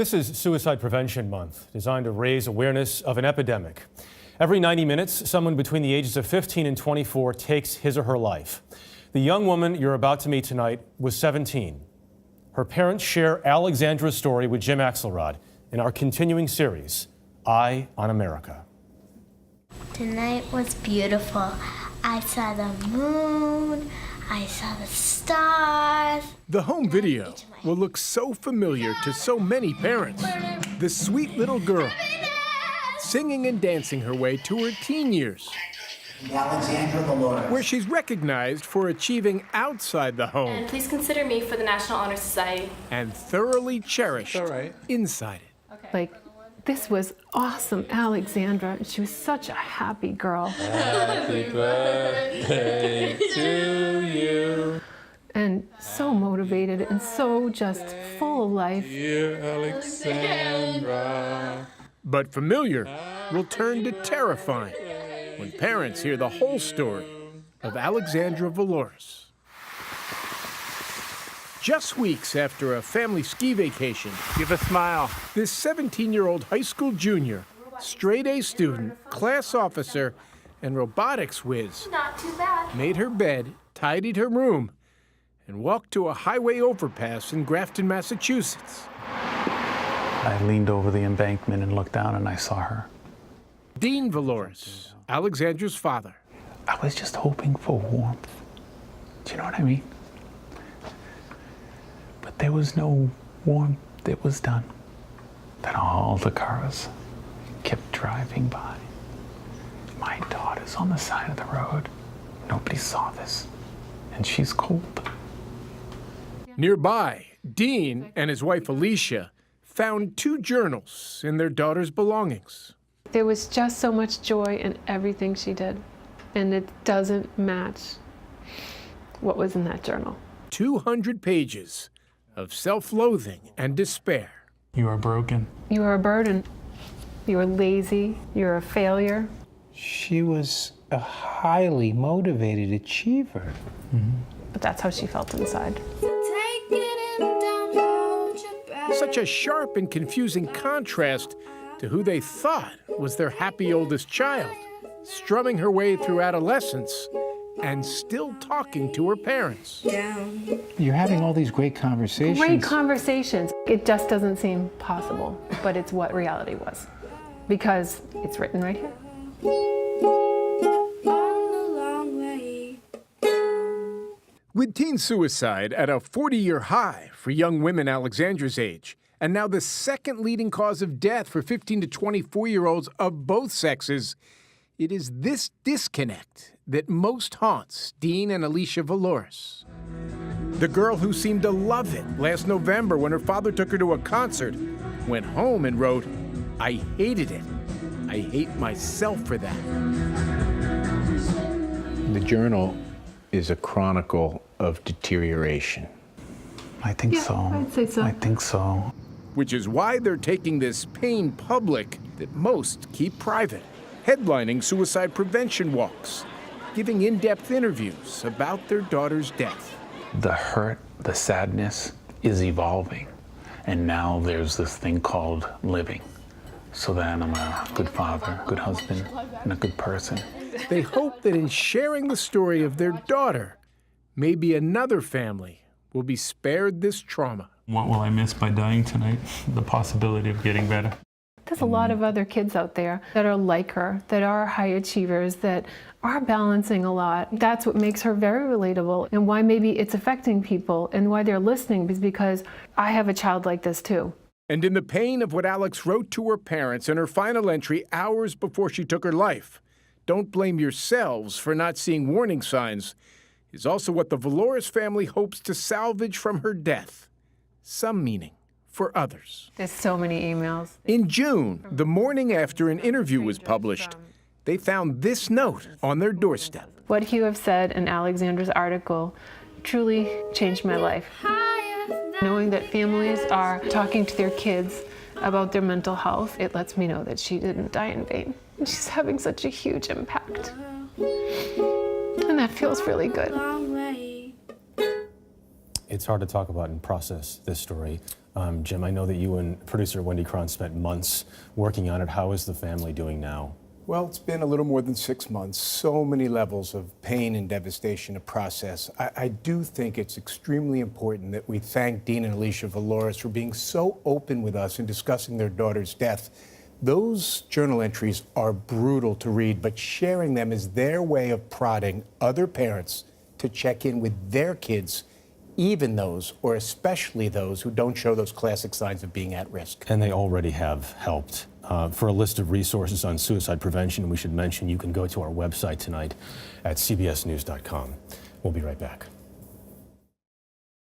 This is Suicide Prevention Month, designed to raise awareness of an epidemic. Every 90 minutes, someone between the ages of 15 and 24 takes his or her life. The young woman you're about to meet tonight was 17. Her parents share Alexandra's story with Jim Axelrod in our continuing series, Eye on America. Tonight was beautiful. I saw the moon, I saw the stars. The home video will look so familiar to so many parents. The sweet little girl singing and dancing her way to her teen years, Alexandra Valores, where she's recognized for achieving outside the home. And please consider me for the National Honor Society. And thoroughly cherished inside it. Okay. Like, this was awesome, Alexandra. She was such a happy girl. Happy birthday to you. And so motivated and so just full of life. Dear Alexandra. But familiar will turn to terrifying when parents hear the whole story of Alexandra Valores. Just weeks after a family ski vacation, Give a smile. this 17-year-old high school junior, straight-A student, class officer, and robotics whiz Not too bad. made her bed, tidied her room, and walked to a highway overpass in Grafton, Massachusetts. I leaned over the embankment and looked down and I saw her. Dean Valores, Alexandra's father. I was just hoping for warmth. Do you know what I mean? But there was no warmth. It was done. Then all the cars kept driving by. My daughter's on the side of the road. Nobody saw this. And she's cold. Nearby, Dean and his wife Alicia found 2 journals in their daughter's belongings. There was just so much joy in everything she did. And it doesn't match what was in that journal. 200 pages of self-loathing and despair. You are broken. You are a burden. You are lazy. You're a failure. She was a highly motivated achiever. But that's how she felt inside. Such a sharp and confusing contrast to who they thought was their happy oldest child, strumming her way through adolescence and still talking to her parents. You're having all these great conversations. Great conversations. It just doesn't seem possible, but it's what reality was. Because it's written right here. With teen suicide at a 40-year high for young women Alexandra's age, and now the second leading cause of death for 15 to 24-year-olds of both sexes, it is this disconnect that most haunts Dean and Alicia Valores. The girl who seemed to love it last November when her father took her to a concert went home and wrote, "I hated it. I hate myself for that." The journal is a chronicle of deterioration. I think so. I'd say so. I think so. Which is why they're taking this pain public that most keep private, headlining suicide prevention walks, giving in-depth interviews about their daughter's death. The hurt, the sadness is evolving. And now there's this thing called living. So then I'm a good father, good husband, and a good person. They hope that in sharing the story of their daughter, maybe another family will be spared this trauma. What will I miss by dying tonight? The possibility of getting better. There's a lot of other kids out there that are like her, that are high achievers, that are balancing a lot. That's what makes her very relatable, and why maybe it's affecting people and why they're listening is because I have a child like this too. And in the pain of what Alex wrote to her parents in her final entry hours before she took her life, "Don't blame yourselves for not seeing warning signs," is also what the Valores family hopes to salvage from her death. Some meaning for others. There's so many emails. In June, the morning after an interview was published, they found this note on their doorstep. What you have said in Alexandra's article truly changed my life. Knowing that families are talking to their kids about their mental health, it lets me know that she didn't die in vain. She's having such a huge impact. And that feels really good. It's hard to talk about and process this story. Jim, I know that you and producer Wendy Cron spent months working on it. How is the family doing now? Well, it's been a little more than 6 months. So many levels of pain and devastation to process. I do think it's extremely important that we thank Dean and Alicia Valores for being so open with us in discussing their daughter's death. Those journal entries are brutal to read, but sharing them is their way of prodding other parents to check in with their kids, even those, or especially those, who don't show those classic signs of being at risk. And they already have helped. For a list of resources on suicide prevention, we should mention you can go to our website tonight at cbsnews.com. We'll be right back.